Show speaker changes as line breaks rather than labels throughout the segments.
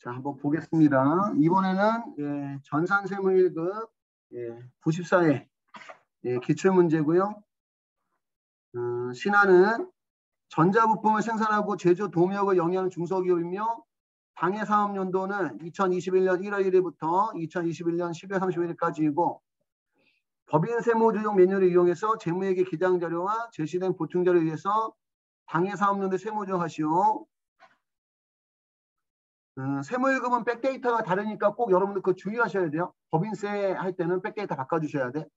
자, 한번 보겠습니다. 이번에는 전산세무 1급 94회 기출문제고요. 신한은 전자부품을 생산하고 제조 동력을 영위하는 중소기업이며 당해 사업연도는 2021년 1월 1일부터 2021년 12월 31일까지이고 법인 세무조정 매뉴얼을 이용해서 재무회계 기장자료와 제시된 보충자료에 의해서 당해 사업연도 세무조정하시오. 세무일급은 백데이터가 다르니까 꼭 여러분들 그거 주의하셔야 돼요. 법인세 할 때는 백데이터 바꿔주셔야 돼.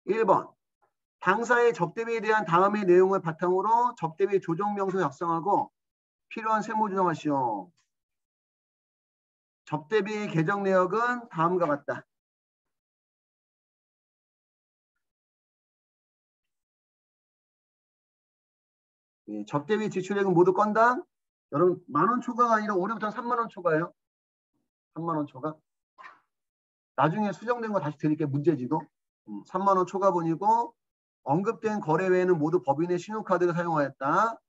1번. 당사의 접대비에 대한 다음의 내용을 바탕으로 접대비 조정명서 작성하고 필요한 세무조정하시오. 접대비 계정 내역은 다음과 같다. 접대비 지출액은 모두 건당 여러분 10,000원 초과가 아니라 올해부터는 30,000원 초과예요. 30,000원 초과. 나중에 수정된 거 다시 드릴게요. 문제지도. 30,000원 초과분이고 언급된 거래 외에는 모두 법인의 신용카드를 사용하였다.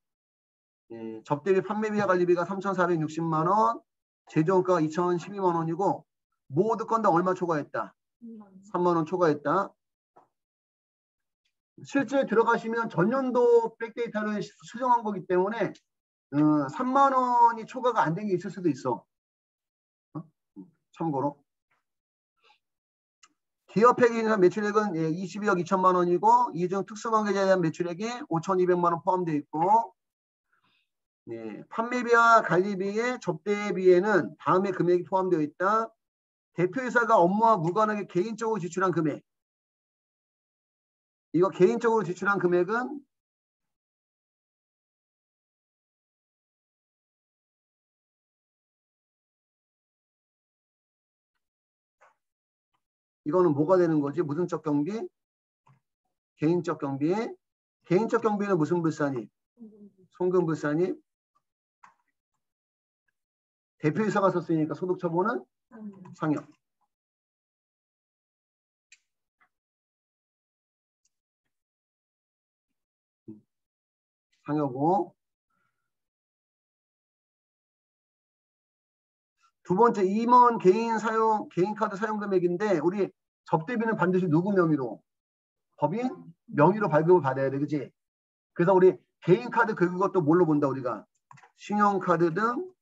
접대비 판매비와 관리비가 3,460만 원, 제조원가가 2,012만 원이고 모두 건당 얼마 초과했다? 3만 원 초과했다. 실제 들어가시면 전년도 백데이터를 수정한 거기 때문에 3만 원이 초과가 안 된 게 있을 수도 있어. 참고로. 기업회계 인상 매출액은 22억 2천만 원이고 이중 특수관계자에 대한 매출액이 5,200만 원 포함되어 있고 판매비와 관리비의 접대비에는 다음의 금액이 포함되어 있다. 대표이사가 업무와 무관하게 개인적으로 지출한 금액. 이거 개인적으로 지출한 금액은 이거는 뭐가 되는 거지? 무슨 적 경비? 개인적 경비. 개인적 경비는 무슨 불산입? 송금불산입. 대표이사가 썼으니까 소득처분은 상여. 상여고. 두 번째 임원 개인카드 사용 금액인데 우리 접대비는 반드시 누구 명의로? 법인 명의로 발급을 받아야 돼. 그지? 그래서 우리 개인카드 그것도 뭘로 본다 우리가? 신용카드 등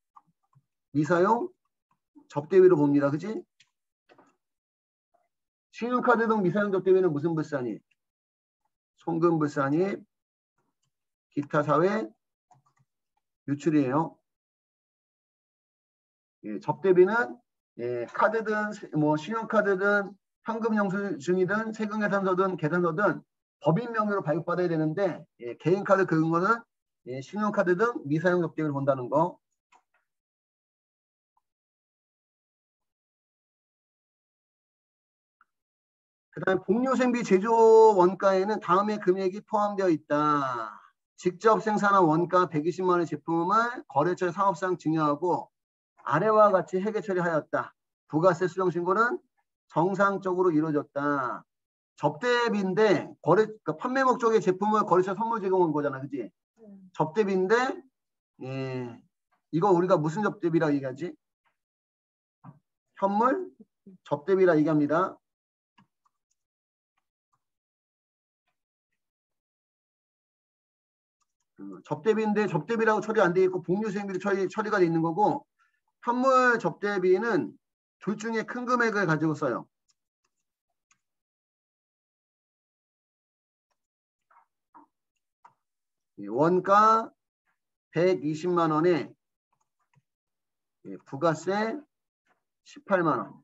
미사용 접대비로 봅니다. 그지? 신용카드 등 미사용 접대비는 무슨 불산입? 송금불산입, 기타 사회 유출이에요. 접대비는 카드든 신용카드든 현금 영수증이든 세금 계산서든 계산서든 법인 명의로 발급받아야 되는데 개인카드 그거는 신용카드 등 미사용 접대비를 본다는 거. 그 다음에 복료생비 제조 원가에는 다음의 금액이 포함되어 있다. 직접 생산한 원가 120만 원의 제품을 거래처 사업상 증여하고 아래와 같이 회계 처리하였다. 부가세 수령 신고는 정상적으로 이루어졌다. 접대비인데 그러니까 판매 목적의 제품을 거래처 선물 제공한 거잖아. 그지? 접대비인데 이거 우리가 무슨 접대비라 얘기하지? 현물 접대비라 얘기합니다. 접대비인데 접대비라고 처리 안 돼 있고 복류수행비로 처리가 돼 있는 거고 현물 접대비는 둘 중에 큰 금액을 가지고 써요. 원가 120만 원에 부가세 18만 원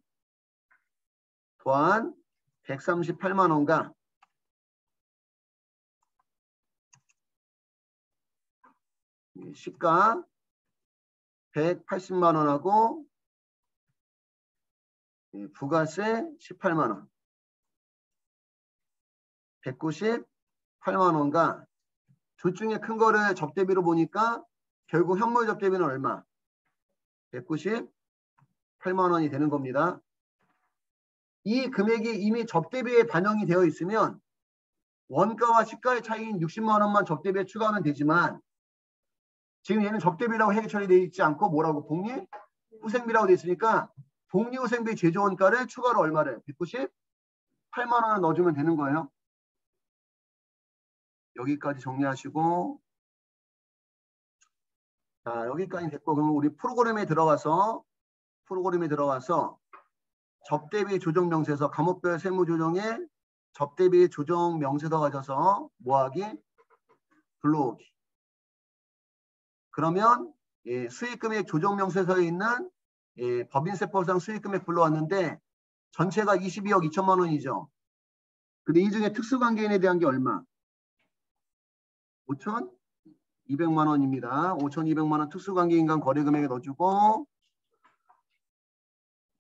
또한 138만 원과 시가 180만 원하고 부가세 18만 원 198만 원과 둘 중에 큰 거를 접대비로 보니까 결국 현물 접대비는 얼마? 198만 원이 되는 겁니다. 이 금액이 이미 접대비에 반영이 되어 있으면 원가와 시가의 차이인 60만 원만 접대비에 추가하면 되지만 지금 얘는 접대비라고 회계 처리되어 있지 않고 뭐라고? 복리후생비라고 되어 있으니까 복리후생비 제조원가를 추가로 얼마를? 198만 원을 넣어주면 되는 거예요. 여기까지 정리하시고 자 여기까지 됐고 그럼 우리 프로그램에 들어가서 접대비 조정 명세서 과목별 세무 조정에 접대비 조정 명세서 가져서 뭐하기? 불러오기. 그러면 예, 수익금액 조정 명세서에 있는 예, 법인세법상 수익금액 불러왔는데 전체가 22억 2천만 원이죠. 근데 이 중에 특수관계인에 대한 게 얼마? 5,200만 원입니다. 5,200만 원 특수관계인 간 거래금액에 넣어주고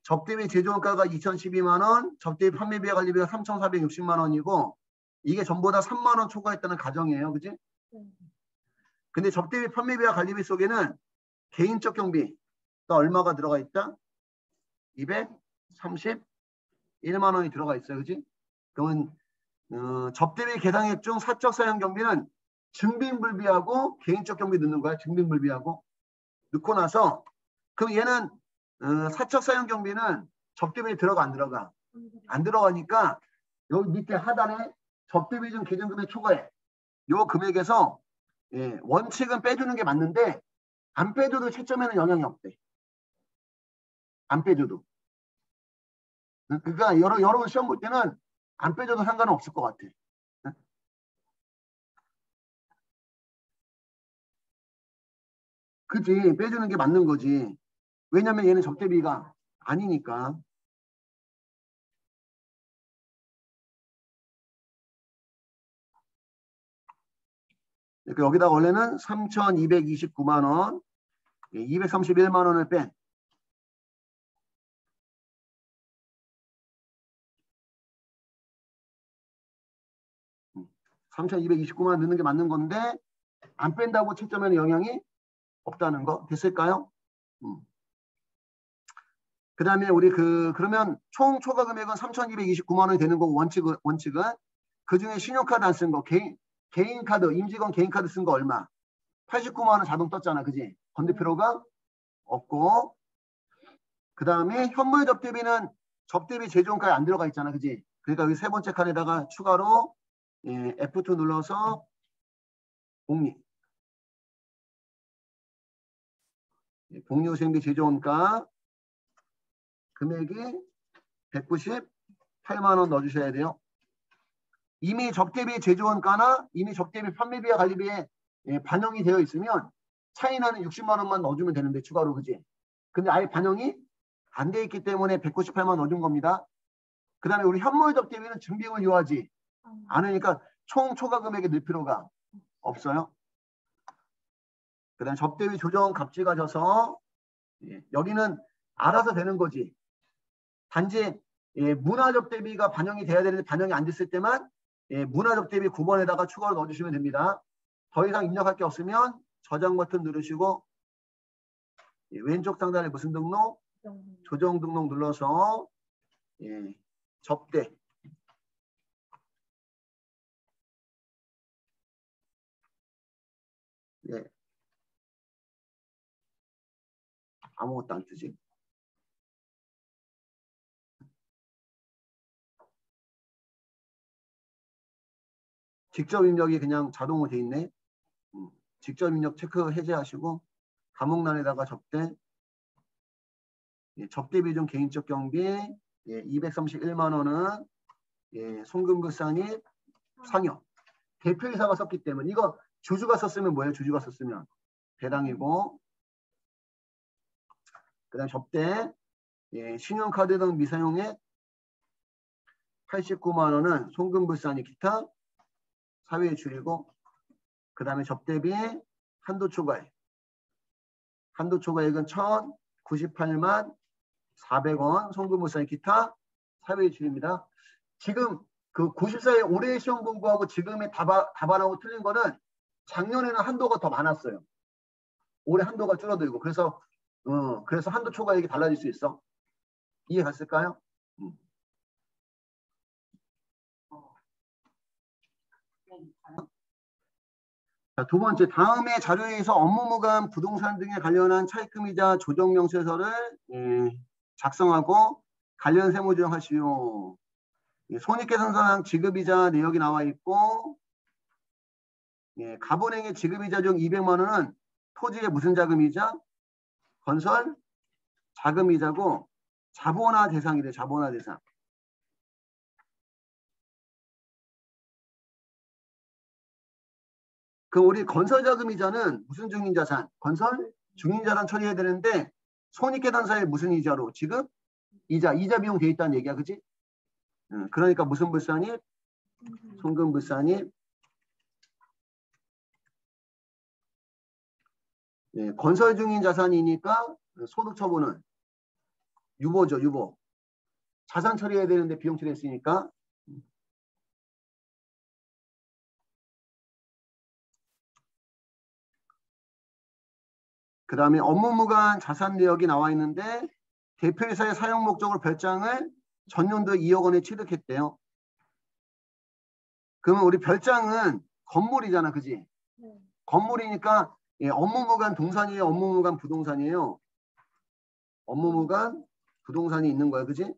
접대비 제조원가가 2,012만 원, 접대비 판매비와 관리비가 3,460만 원이고 이게 전부 다 3만 원 초과했다는 가정이에요. 그지? 근데 접대비 판매비와 관리비 속에는 개인적 경비가 얼마가 들어가 있다? 231만 원이 들어가 있어요. 그지? 그러면 접대비 계상액 중 사적 사용 경비는 증빙불비하고 개인적 경비 넣는 거야. 증빙불비하고 넣고 나서 그럼 얘는 사적 사용 경비는 접대비에 들어가 안 들어가? 안 들어가니까 여기 밑에 하단에 접대비 중 계정금액 초과해. 요 금액에서 예, 원칙은 빼주는 게 맞는데 안 빼줘도 채점에는 영향이 없대. 안 빼줘도. 그러니까 여러분 시험 볼 때는 안 빼줘도 상관은 없을 것 같아. 그지? 빼주는 게 맞는 거지. 왜냐면 얘는 접대비가 아니니까. 그러니까 여기다가 원래는 3,229만 원, 231만 원을 뺀 3,229만 원 넣는 게 맞는 건데 안 뺀다고 채점에는 영향이 없다는 거 됐을까요? 그 다음에 우리 그러면 총 초과 금액은 3,229만 원이 되는 거고 원칙은 그 중에 신용카드 안 쓴 거 개인 카드 임직원 개인 카드 쓴 거 얼마? 89만 원 자동 떴잖아. 그지? 건들 필요가 없고 그 다음에 현물 접대비는 접대비 제조원가에 안 들어가 있잖아. 그지? 그러니까 여기 세 번째 칸에다가 추가로 예, F2 눌러서 복리 복리후생비 제조원가 금액이 198만 원 넣어주셔야 돼요. 이미 접대비 제조원가나 이미 접대비 판매비와 관리비에 예, 반영이 되어 있으면 차이나는 60만 원만 넣어주면 되는데 추가로 그지? 근데 아예 반영이 안 돼 있기 때문에 198만 원 넣어준 겁니다. 그 다음에 우리 현물 접대비는 증빙을 요하지 않으니까 총 초과 금액에 넣을 필요가 없어요. 그 다음에 접대비 조정 값지가 져서 예, 여기는 알아서 되는 거지. 단지 예, 문화접대비가 반영이 돼야 되는데 반영이 안 됐을 때만 예, 문화접대비 9번에다가 추가로 넣어주시면 됩니다. 더 이상 입력할 게 없으면 저장 버튼 누르시고 예, 왼쪽 상단에 무슨 등록? 조정 등록 눌러서 예, 접대 예, 아무것도 안 뜨지. 직접 입력이 그냥 자동으로 돼 있네. 직접 입력 체크 해제하시고 감옥란에다가 접대 예, 접대 비중 개인적 경비 예, 231만 원은 예, 송금부산이 상여 대표이사가 썼기 때문에 이거 주주가 썼으면 뭐예요? 주주가 썼으면 배당이고 그 다음 접대 예, 신용카드 등 미사용액 89만 원은 송금부산이 기타 사회에 줄이고 그 다음에 접대비 한도 초과액 한도 초과액은 1,098만 400원 송금부산이 기타 사회에 줄입니다. 지금 그 94회 올해 시험 공부하고 지금의 답안하고 틀린 거는 작년에는 한도가 더 많았어요. 올해 한도가 줄어들고 그래서 한도 초과액이 달라질 수 있어. 이해 갔을까요? 자, 두 번째, 다음의 자료에서 업무무관 부동산 등에 관련한 차입금이자 조정명세서를 작성하고 관련 세무 조정하시오. 손익계산서상 지급이자 내역이 나와 있고, 가분행의 지급이자 중 200만 원은 토지의 무슨 자금이자? 건설 자금이자고 자본화 대상이래. 자본화 대상. 그럼 우리 건설 자금이자는 무슨 중인자산? 건설 중인자산 처리해야 되는데 손익계산서에 무슨 이자로? 지급? 이자 비용 돼 있다는 얘기야. 그치? 그러니까 무슨 불산입? 송금불산입. 건설 중인 자산이니까 소득 처분은 유보죠. 유보. 자산 처리해야 되는데 비용 처리했으니까. 그 다음에 업무무관 자산 내역이 나와 있는데 대표이사의 사용 목적으로 별장을 전년도에 2억 원에 취득했대요. 그러면 우리 별장은 건물이잖아. 그지? 건물이니까 업무무관 동산이에요. 업무무관 부동산이에요. 업무무관 부동산이 있는 거야. 그지?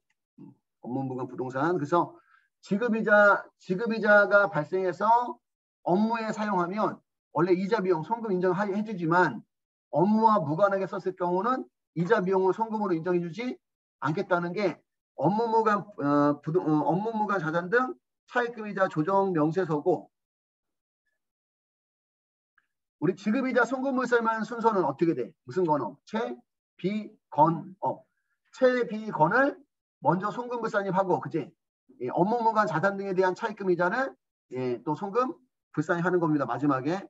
업무무관 부동산. 그래서 지급이자가 발생해서 업무에 사용하면 원래 이자 비용 송금 인정해주지만 업무와 무관하게 썼을 경우는 이자 비용을 송금으로 인정해주지 않겠다는 게 업무무관 자산 등 차입금이자 조정 명세서고, 우리 지급이자 송금물살만 순서는 어떻게 돼? 무슨 건업? 채, 비, 건, 업. 채, 비, 건을 먼저 송금불산입하고, 그치? 업무무관 자산 등에 대한 차입금이자는 또 송금 불산입하는 겁니다. 마지막에.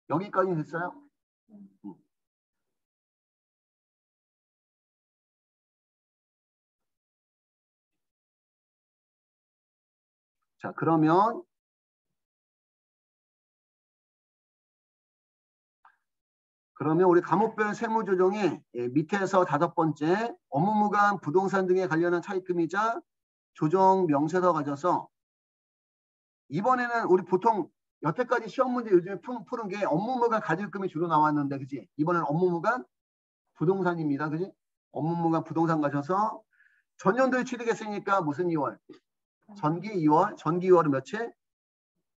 여기까지 됐어요? 자, 그러면 우리 과목별 세무조정에 밑에서 5번째 업무무관 부동산 등에 관련한 차입금이자 조정 명세서 가져서 이번에는 우리 보통 여태까지 시험 문제 요즘에 푸는 게 업무무관 가질금이 주로 나왔는데, 그지? 이번에는 업무무관 부동산입니다. 그지? 업무무관 부동산 가셔서 전년도에 취득했으니까 무슨 2월? 전기 2월. 전기 2월은 며칠?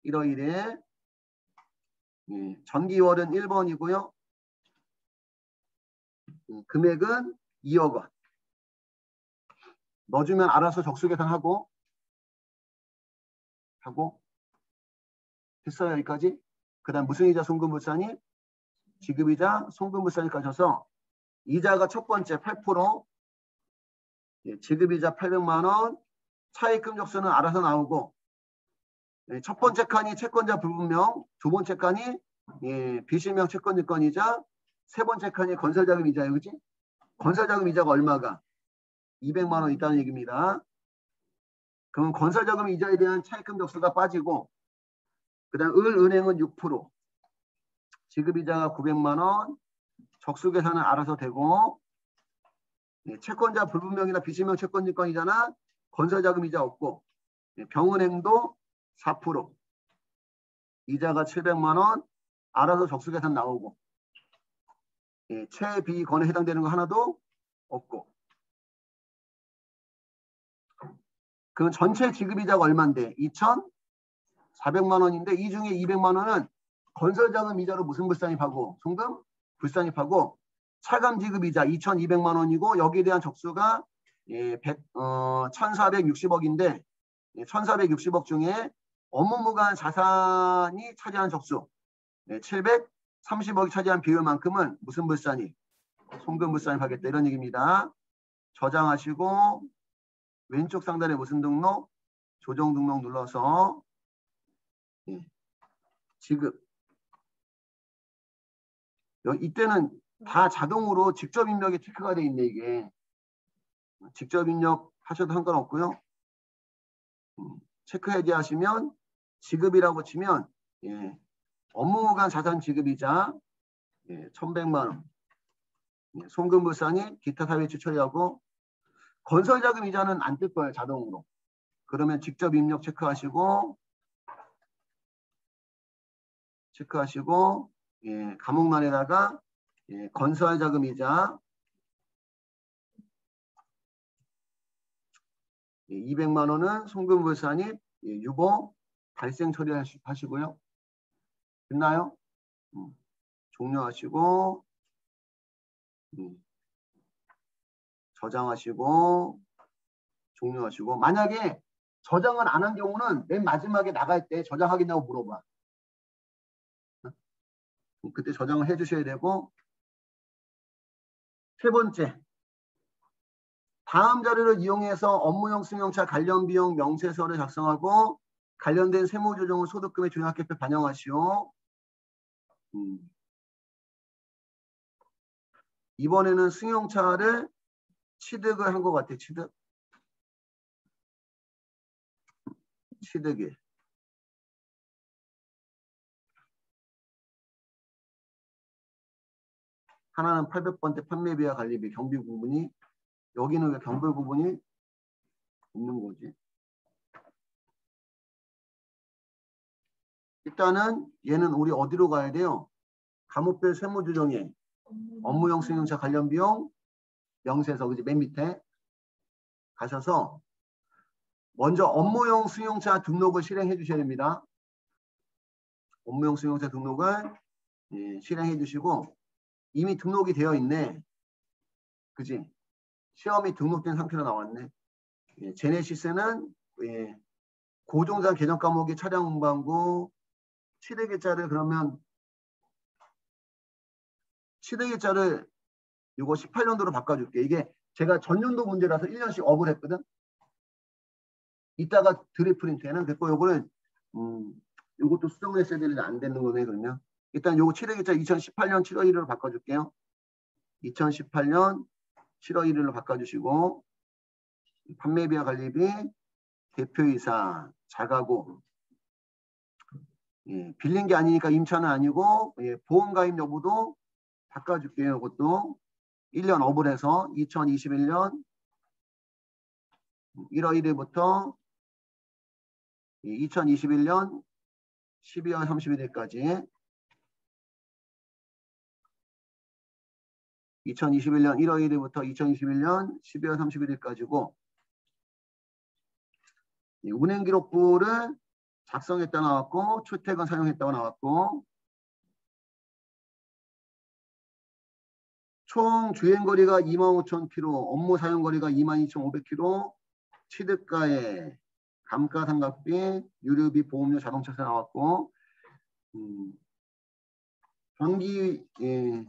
1월 1일. 전기 2월은 1번이고요. 금액은 2억 원. 넣어주면 알아서 적수계산하고 됐어요. 여기까지. 그 다음 무슨 이자 송금불산이? 지급이자 송금불산이까지 해서 이자가 첫 번째 8%, 지급이자 800만 원, 차입금 적수는 알아서 나오고, 첫 번째 칸이 채권자 불분명, 두 번째 칸이 비실명 채권증권이자, 세 번째 칸이 건설자금 이자예요. 그치? 건설자금 이자가 얼마가? 200만 원 있다는 얘기입니다. 그럼 건설자금 이자에 대한 차입금 적수가 빠지고, 그 다음 은행은 6%, 지급이자가 900만 원, 적수계산은 알아서 되고, 채권자 불분명이나 비실명 채권증권이잖아. 건설자금 이자 없고, 병은행도 4%, 이자가 700만 원, 알아서 적수계산 나오고, 최비건에 해당되는 거 하나도 없고. 그럼 전체 지급이자가 얼마인데? 2,400만 원인데 이 중에 200만 원은 건설자금 이자로 무슨 불산입하고? 송금 불산입하고, 차감 지급이자 2,200만 원이고 여기에 대한 적수가 1,460억인데 1,460억 중에 업무무관 자산이 차지한 적수 730억이 차지한 비율만큼은 무슨 불산입? 송금 불산입하겠다. 이런 얘기입니다. 저장하시고 왼쪽 상단에 무슨 등록? 조정 등록 눌러서 지급. 이때는 다 자동으로 직접 입력이 체크가 돼 있네. 이게 직접 입력하셔도 상관없고요. 체크 해제하시면 지급이라고 치면 업무무관 자산 지급이자 1,100만 원, 송금불산이 기타 사회이체 처리하고, 건설자금 이자는 안 뜰 거예요. 자동으로. 그러면 직접 입력 체크하시고 체크하시고 예, 감옥란에다가 예, 건설 자금이자 예, 200만 원은 송금불산입 예, 유보 발생 처리하시고요. 됐나요? 종료하시고 저장하시고 종료하시고 만약에 저장을 안 한 경우는 맨 마지막에 나갈 때 저장하겠냐고 물어봐. 그때 저장을 해주셔야 되고 세 번째 다음 자료를 이용해서 업무용 승용차 관련 비용 명세서를 작성하고 관련된 세무조정을 소득금의 종합계표에 반영하시오. 이번에는 승용차를 취득을 한 것 같아. 취득일. 하나는 800번대 판매비와 관리비 경비 부분이 여기는 왜 경비 부분이 없는 거지? 일단은 얘는 우리 어디로 가야 돼요? 과목별 세무조정에 업무용 승용차 관련 비용 명세서 그지 맨 밑에 가셔서 먼저 업무용 승용차 등록을 실행해 주셔야 됩니다. 업무용 승용차 등록을 예, 실행해 주시고 이미 등록이 되어 있네. 그지? 시험이 등록된 상태로 나왔네. 예, 제네시스는 예, 고종상 개정 과목이 차량 운반구 취득일자를 그러면 취득일자를 이거 18년도로 바꿔줄게. 이게 제가 전년도 문제라서 1년씩 업을 했거든. 이따가 드리프린트에는 됐고 요거는 요것도 수정을 했어야 되는데 안 되는 거네 그러면. 일단 요거 취득일자 2018년 7월 1일로 바꿔줄게요. 2018년 7월 1일로 바꿔주시고 판매비와 관리비 대표이사 자가고 예, 빌린 게 아니니까 임차는 아니고 예, 보험가입 여부도 바꿔줄게요. 이것도 1년 업을 해서 2021년 1월 1일부터 2021년 12월 31일까지 2021년 1월 1일부터 2021년 12월 31일까지고 운행기록부를 작성했다 나왔고 출퇴근 사용했다고 나왔고 총 주행거리가 25,000km, 업무 사용거리가 22,500km, 취득가액, 감가상각비, 유류비, 보험료, 자동차세 나왔고 예,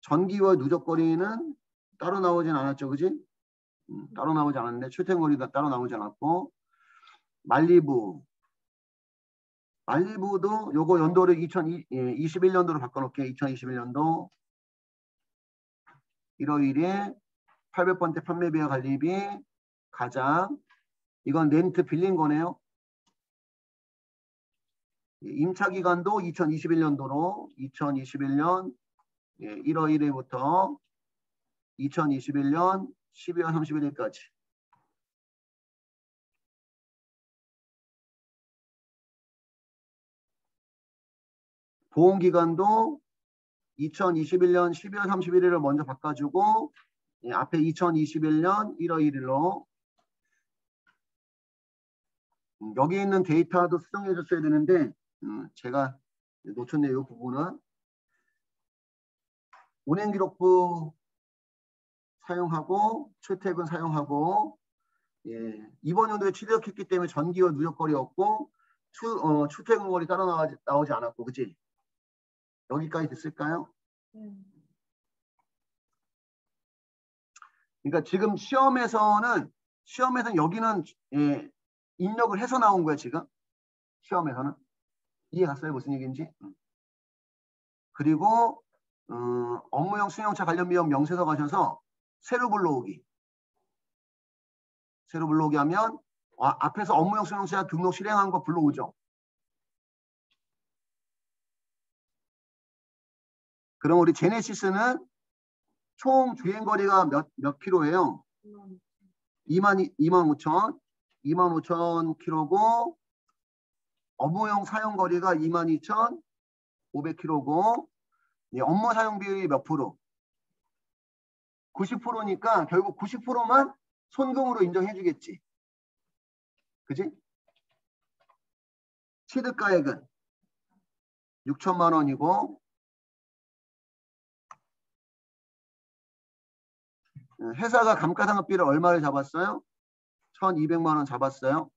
전기와 누적거리는 따로 나오진 않았죠. 그지? 따로 나오지 않았는데 출퇴근거리가 따로 나오지 않았고 말리부도 요거 연도를 2021년도로 바꿔놓을게요. 2021년도 1월 1일 800번대 판매비와 관리비 가장 이건 렌트 빌린 거네요. 임차기간도 2021년도로 2021년 1월 1일부터 2021년 12월 31일까지 보험기간도 2021년 12월 31일을 먼저 바꿔주고 앞에 2021년 1월 1일로 여기 있는 데이터도 수정해 줬어야 되는데 제가 놓쳤네요. 이 부분은 운행기록부 사용하고 출퇴근 사용하고 예, 이번 연도에 취득했기 때문에 전기와 누적거리 없고 출퇴근거리 따로 나오지 않았고 그치? 여기까지 됐을까요? 그러니까 지금 시험에서는 여기는 예, 입력을 해서 나온 거야 지금 시험에서는 이해 갔어요 무슨 얘기인지? 그리고 업무용 승용차 관련 비용 명세서 가셔서 세로 불러오기 하면 앞에서 업무용 승용차 등록 실행한 거 불러오죠. 그럼 우리 제네시스는 총 주행거리가 몇 킬로예요? 25,000 킬로고 업무용 사용거리가 22,500km고 업무 사용 비율이 몇 프로? 90%니까 결국 90%만 손금으로 인정해 주겠지. 그지? 취득가액은 6천만 원이고 회사가 감가상각비를 얼마를 잡았어요? 1,200만 원 잡았어요.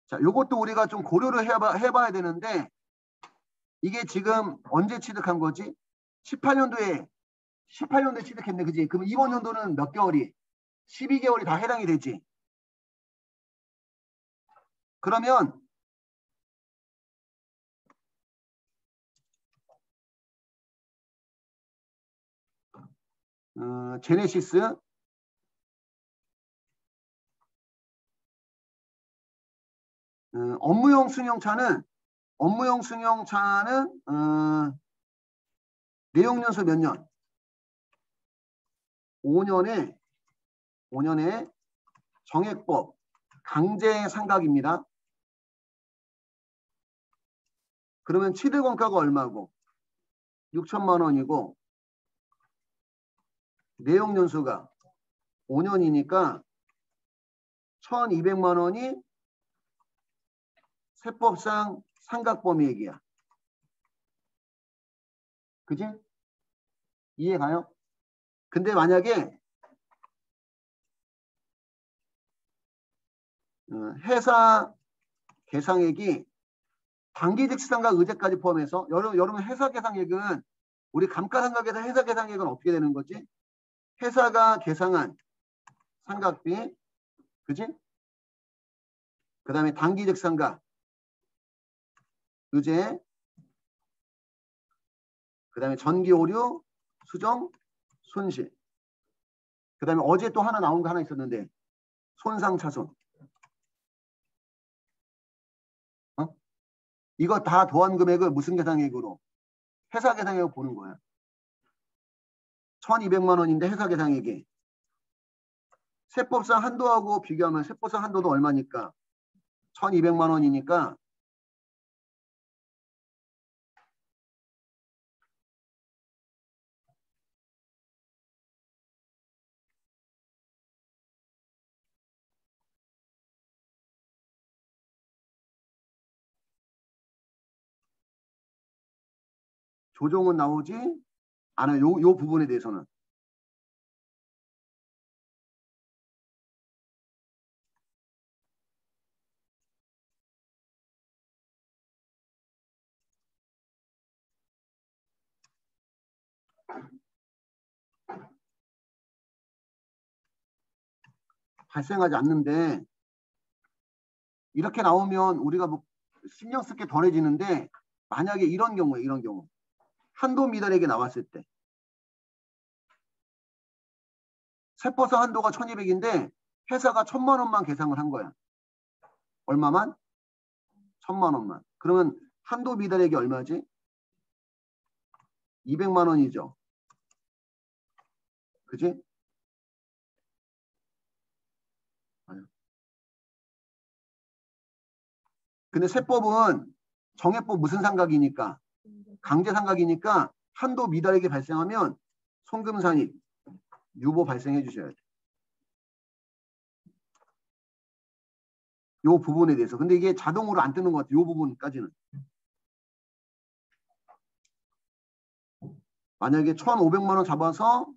자, 요것도 우리가 좀 고려를 해봐야 되는데 이게 지금 언제 취득한 거지? 18년도에 취득했네. 그지? 그럼 이번 연도는 몇 개월이? 12개월이 다 해당이 되지. 그러면 제네시스 업무용 승용차는 내용연수 몇 년? 5년에 정액법 강제 상각입니다. 그러면 취득원가가 얼마고? 6천만 원이고 내용연수가 5년이니까 1,200만 원이 세법상 상각범위액이야. 그지? 이해 가요? 근데 만약에 회사 계상액이 단기즉시상각 의제까지 포함해서 여러분 회사 계상액은 우리 감가상각에서 회사 계상액은 어떻게 되는 거지? 회사가 계상한 상각비, 그지? 그 다음에 단기즉상각 의제, 그 다음에 전기오류, 수정, 손실. 그 다음에 어제 또 하나 나온 거 하나 있었는데 손상차손. 이거 다 더한 금액을 무슨 계상액으로? 회사 계상액으로 보는 거야. 1,200만 원인데 회사 계상액이. 세법상 한도하고 비교하면 세법상 한도도 얼마니까? 1,200만 원이니까 조정은 나오지 않아요. 요 부분에 대해서는. 발생하지 않는데 이렇게 나오면 우리가 뭐 신경 쓸 게 덜해지는데 만약에 이런 경우 한도 미달액이 나왔을 때 세법상 한도가 1,200인데 회사가 1,000만 원만 계상을 한 거야. 얼마만? 1,000만 원만. 그러면 한도 미달액이 얼마지? 200만 원이죠. 그지? 근데 세법은 정액법 무슨 상각이니까? 강제 상각이니까 한도 미달액이 발생하면 송금산입, 유보 발생해 주셔야 돼. 요 부분에 대해서. 근데 이게 자동으로 안 뜨는 것 같아요. 요 부분까지는. 만약에 1,500만 원 잡아서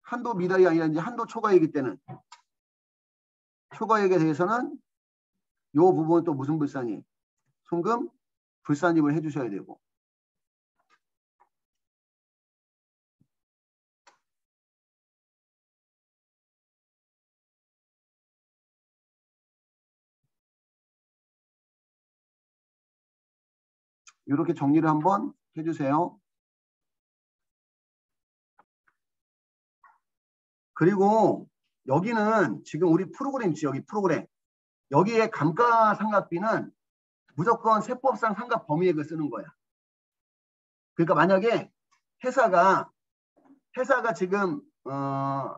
한도 미달이 아니라 이제 한도 초과액일 때는 초과액에 대해서는 요 부분은 또 무슨 불산입? 송금 불산입을 해주셔야 되고. 이렇게 정리를 한번 해주세요. 그리고 여기는 지금 우리 프로그램 있지, 여기 프로그램. 여기에 감가상각비는 무조건 세법상 상각 범위액을 쓰는 거야. 그러니까 만약에 회사가 지금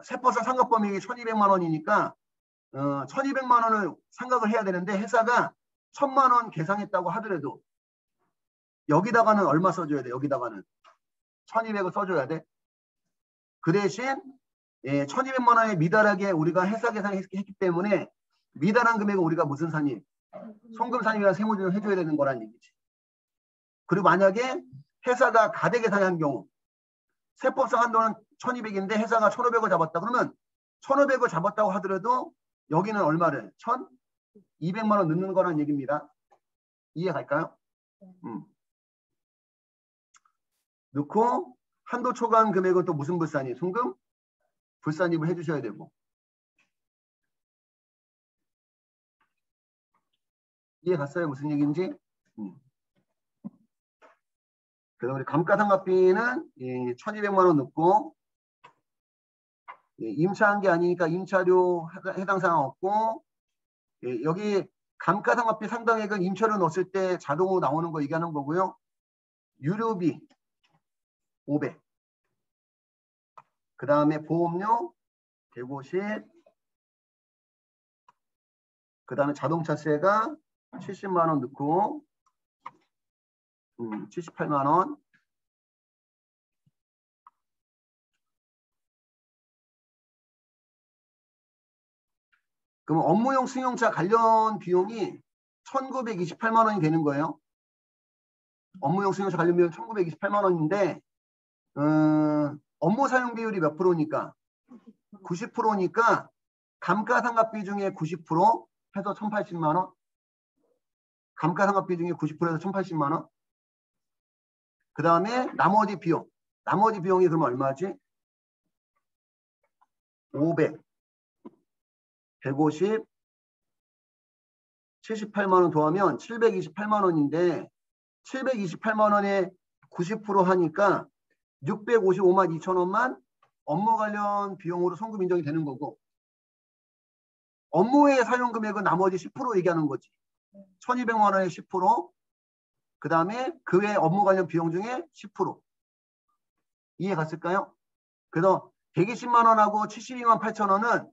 세법상 상각 범위액이 1,200만 원이니까 1200만 원을 생각을 해야 되는데 회사가 1000만 원 계상했다고 하더라도 여기다가는 얼마 써줘야 돼? 여기다가는 1200을 써줘야 돼. 그 대신 1200만 원에 미달하게 우리가 회사 계산했기 때문에 미달한 금액은 우리가 무슨 산입? 송금산입이나 세무조정 해줘야 되는 거란 얘기지. 그리고 만약에 회사가 가대 계산한 경우 세법상 한도는 1200인데 회사가 1500을 잡았다. 그러면 1500을 잡았다고 하더라도 여기는 얼마를? 1200만 원 넣는 거란 얘기입니다. 이해 갈까요? 넣고 한도 초과한 금액은 또 무슨 불산입? 송금? 불산입을 해주셔야 되고. 이해 갔어요? 무슨 얘기인지? 그다음 우리 감가상각비는 1200만 원 넣고 임차한 게 아니니까 임차료 해당 사항 없고 여기 감가상각비 상당액은 임차료 넣었을 때 자동으로 나오는 거 얘기하는 거고요. 유류비 500. 그 다음에 보험료 150. 그 다음에 자동차세가 70만 원 넣고 78만 원. 그럼 업무용 승용차 관련 비용이 1928만 원이 되는 거예요. 업무용 승용차 관련 비용 1928만 원인데 업무 사용 비율이 몇 프로니까? 90%니까 감가상각비 중에 90% 해서 1080만 원. 감가상각비 중에 90%에서 1080만 원. 그 다음에 나머지 비용. 나머지 비용이 그러면 얼마지? 500, 150, 78만 원 더하면 728만 원인데 728만 원에 90% 하니까 655만 2천 원만 업무 관련 비용으로 송금 인정이 되는 거고 업무의 사용 금액은 나머지 10% 얘기하는 거지. 1200만 원의 10%, 그 다음에 그 외 업무 관련 비용 중에 10%. 이해 갔을까요? 그래서 120만 원하고 72만 8천 원은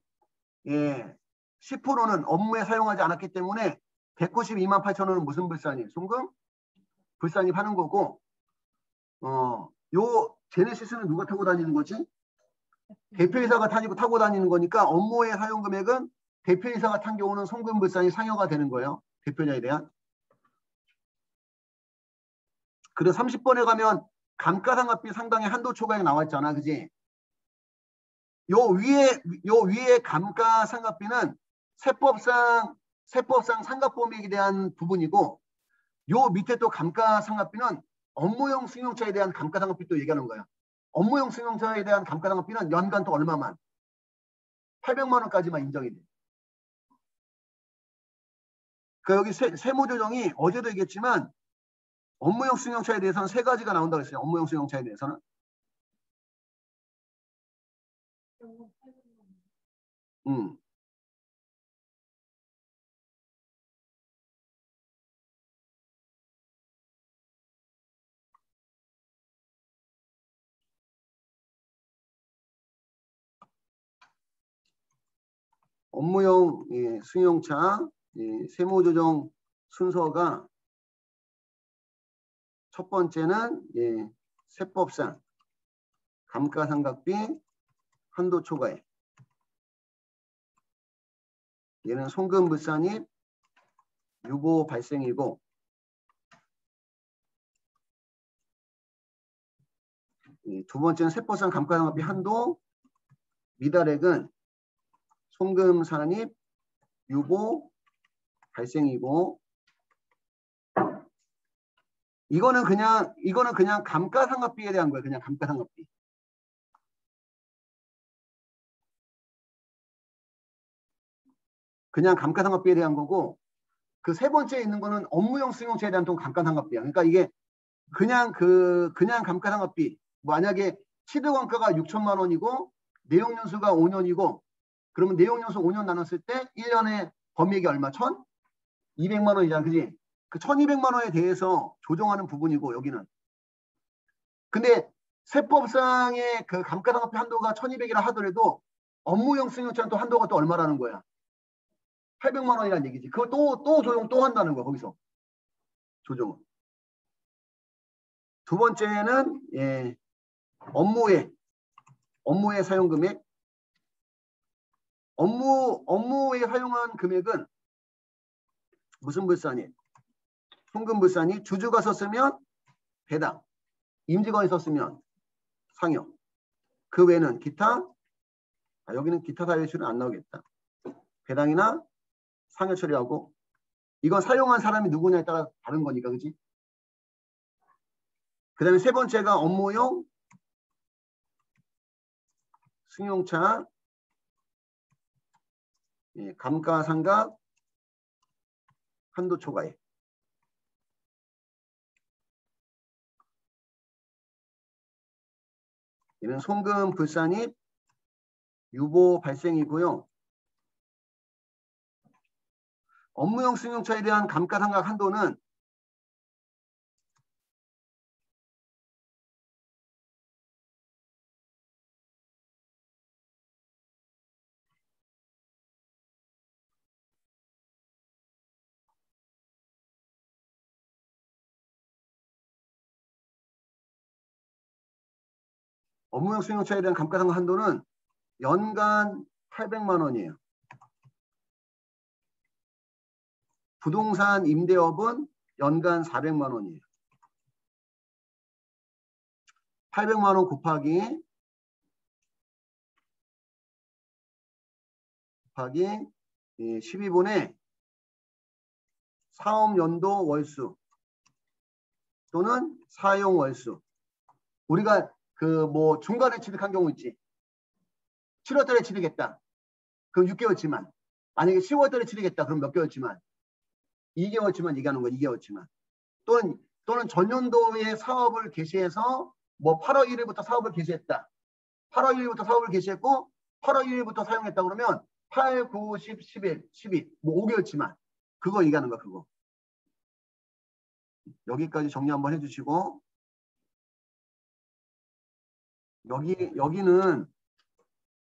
10%는 업무에 사용하지 않았기 때문에 192만 8천 원은 무슨 불산입? 송금? 불산입 하는 거고 요 제네시스는 누가 타고 다니는 거지? 대표이사가 타고 다니는 거니까 업무의 사용 금액은 대표이사가 탄 경우는 송금 불산이 상여가 되는 거예요. 대표자에 대한. 그래서 30번에 가면 감가상각비 상당의 한도 초과액 나왔잖아. 그지? 요 위에 감가상각비는 세법상 상각범위에 대한 부분이고 요 밑에 또 감가상각비는 업무용 승용차에 대한 감가상각비도 얘기하는 거야. 업무용 승용차에 대한 감가상각비는 연간 또 얼마만? 800만 원까지만 인정이 돼. 그 여기 세무조정이 어제도 얘기했지만 업무용 승용차에 대해서는 세 가지가 나온다고 했어요. 업무용 승용차에 대해서는. 업무용 승용차 세무조정 순서가 첫 번째는 세법상 감가상각비 한도 초과액. 얘는 송금불산입 유보 발생이고 두 번째는 세법상 감가상각비 한도 미달액은 송금산입 유보 발생이고 이거는 그냥 감가상각비에 대한 거예요. 그냥 감가상각비. 그냥 감가상각비에 대한 거고 그 세 번째에 있는 거는 업무용 승용차에 대한 또 감가상각비야. 그러니까 이게 그냥 감가상각비 만약에 취득원가가 6천만 원이고 내용연수가 5년이고 그러면 내용연수 5년 나눴을 때 1년에 범위액이 얼마? 1,200만 원이잖아. 그지? 그 1,200만 원에 대해서 조정하는 부분이고 여기는. 근데 세법상의 그 감가상각비 한도가 1,200이라 하더라도 업무용 승용차는 또 한도가 또 얼마라는 거야? 800만 원이라는 얘기지. 그거 또 조정 또 한다는 거야. 거기서 조정은. 두 번째는 예, 업무에 사용 금액. 업무에 사용한 금액은 무슨 불산이? 송금 불산이 주주가 썼으면 배당, 임직원이 썼으면 상여. 그 외에는 기타, 여기는 기타 사유 처리는 안 나오겠다. 배당이나 상여 처리하고, 이건 사용한 사람이 누구냐에 따라 다른 거니까, 그지? 그 다음에 세 번째가 업무용 승용차, 예, 감가상각 한도 초과액. 이는 송금 불산입 유보 발생이고요. 업무용 승용차에 대한 감가상각 한도는 업무용 승용차에 대한 감가상각 한도는 연간 800만 원이에요. 부동산 임대업은 연간 400만 원이에요. 800만 원 곱하기 12분의 사업연도 월수 또는 사용 월수. 우리가 그 뭐 중간에 취득한 경우 있지. 7월달에 취득했다. 그럼 6개월치만. 만약에 10월달에 취득했다. 그럼 몇 개월치만. 2개월치만 얘기하는 거야. 2개월치만. 또는 전년도에 사업을 개시해서 뭐 8월 1일부터 사업을 개시했다. 8월 1일부터 사업을 개시했고 8월 1일부터 사용했다 그러면 8, 9, 10, 11, 12, 뭐 5개월치만. 그거 얘기하는 거야. 그거. 여기까지 정리 한번 해주시고, 여기는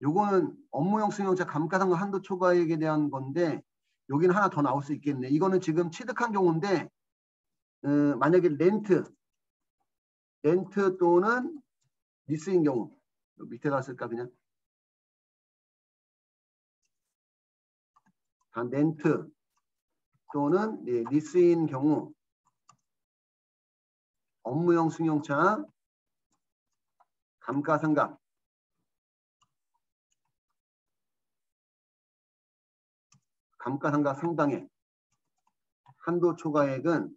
요거는 업무용 승용차 감가상각 한도 초과액에 대한 건데, 여기는 하나 더 나올 수 있겠네. 이거는 지금 취득한 경우인데, 만약에 렌트 또는 리스인 경우, 밑에 갔을까 그냥? 단 렌트 또는 리스인 경우 업무용 승용차 감가상각 상당액 한도 초과액은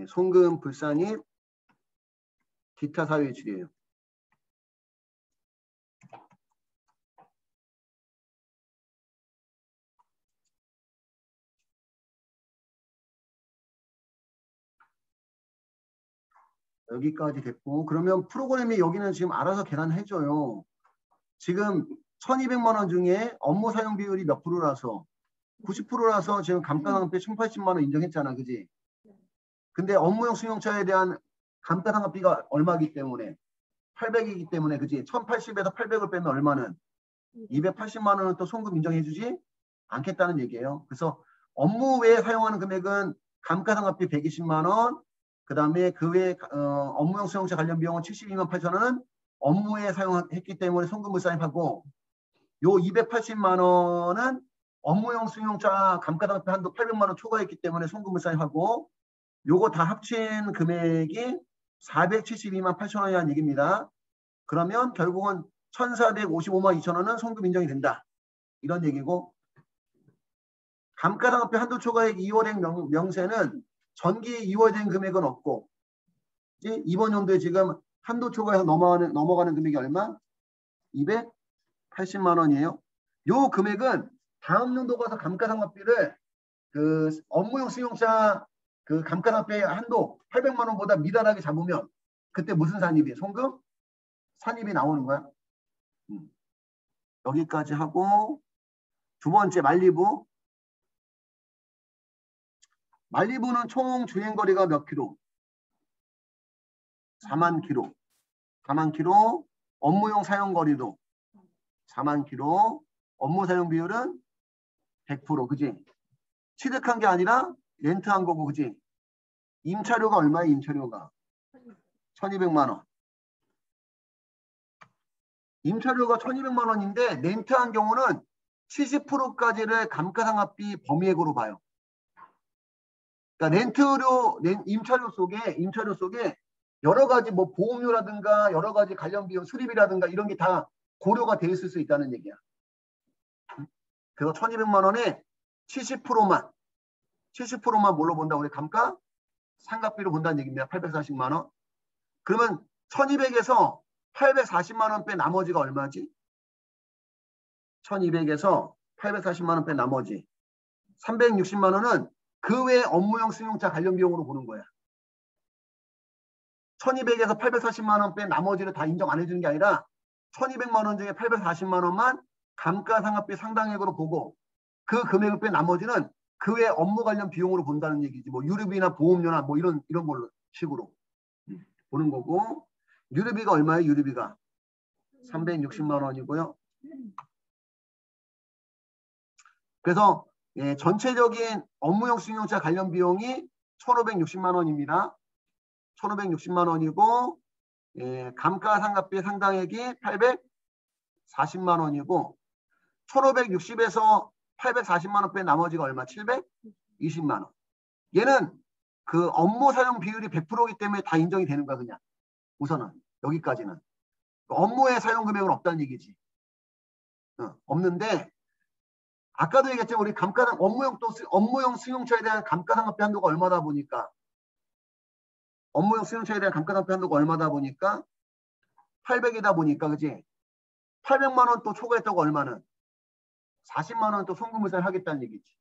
송금 불산입 기타 사유일출이에요. 여기까지 됐고, 그러면 프로그램이 여기는 지금 알아서 계산해줘요. 지금 1200만 원 중에 업무 사용 비율이 몇 프로라서 90%라서 지금 감가상각비 1080만 원 인정했잖아. 그지? 근데 업무용 승용차에 대한 감가상각비가 얼마이기 때문에 800이기 때문에 그지? 1080에서 800을 빼면 얼마는 280만 원은 또 송금 인정해주지 않겠다는 얘기예요. 그래서 업무 외에 사용하는 금액은 감가상각비 120만 원, 그 다음에 그 외에 업무용 승용차 관련 비용은 72만 8천 원은 업무에 사용했기 때문에 송금을 사입하고, 요 280만 원은 업무용 승용차 감가상각비 한도 800만 원 초과했기 때문에 송금을 사입하고, 요거 다 합친 금액이 472만 8천 원이라는 얘기입니다. 그러면 결국은 1455만 2천 원은 송금 인정이 된다. 이런 얘기고, 감가상각비 한도 초과액 2월액 명세는 전기 2월된 금액은 없고, 이번 연도에 지금 한도 초과해서 넘어가는 금액이 얼마? 280만 원이에요. 요 금액은 다음 연도 가서 감가상각비를 그 업무용 승용차 그 감가상각비 한도 800만 원보다 미달하게 잡으면 그때 무슨 산입이에요? 송금? 산입이 나오는 거야. 여기까지 하고, 두 번째 말리부. 말리부는 총 주행거리가 몇 킬로? 4만 킬로. 4만 킬로. 업무용 사용거리도 4만 킬로. 업무 사용 비율은 100%, 그지? 취득한 게 아니라 렌트한 거고, 그지? 임차료가 얼마야, 임차료가? 1200만 원. 임차료가 1200만 원인데 렌트한 경우는 70%까지를 감가상각비 범위액으로 봐요. 그러니까 임차료 속에 여러 가지 뭐 보험료라든가 여러 가지 관련 비용, 수리비라든가 이런 게 다 고려가 돼 있을 수 있다는 얘기야. 그래서 1200만 원에 70%만 뭘로 본다? 우리 감가상각비로 본다는 얘기입니다. 840만 원. 그러면 1200에서 840만 원 빼 나머지가 얼마지? 1200에서 840만 원 빼 나머지 360만 원은 그 외 업무용 승용차 관련 비용으로 보는 거야. 1200에서 840만 원 빼 나머지를 다 인정 안 해주는 게 아니라 1200만 원 중에 840만 원만 감가상각비 상당액으로 보고 그 금액을 빼 나머지는 그 외 업무 관련 비용으로 본다는 얘기지. 뭐 유류비나 보험료나 뭐 이런 걸로 식으로 보는 거고. 유류비가 얼마예요? 유류비가 360만 원이고요. 그래서 전체적인 업무용 승용차 관련 비용이 1560만 원입니다. 1560만 원이고 감가상각비 상당액이 840만 원이고 1560에서 840만 원 빼 나머지가 얼마? 720만 원. 얘는 그 업무 사용 비율이 100%이기 때문에 다 인정이 되는 거야, 그냥. 우선은 여기까지는. 업무의 사용 금액은 없다는 얘기지. 없는데 아까도 얘기했지만 우리 업무용 승용차에 대한 감가상각비 한도가 얼마다 보니까 업무용 승용차에 대한 감가상각비 한도가 얼마다 보니까 800이다 보니까, 그지? 800만 원 또 초과했다고 얼마는 40만 원 또 송금을 하겠다는 얘기지.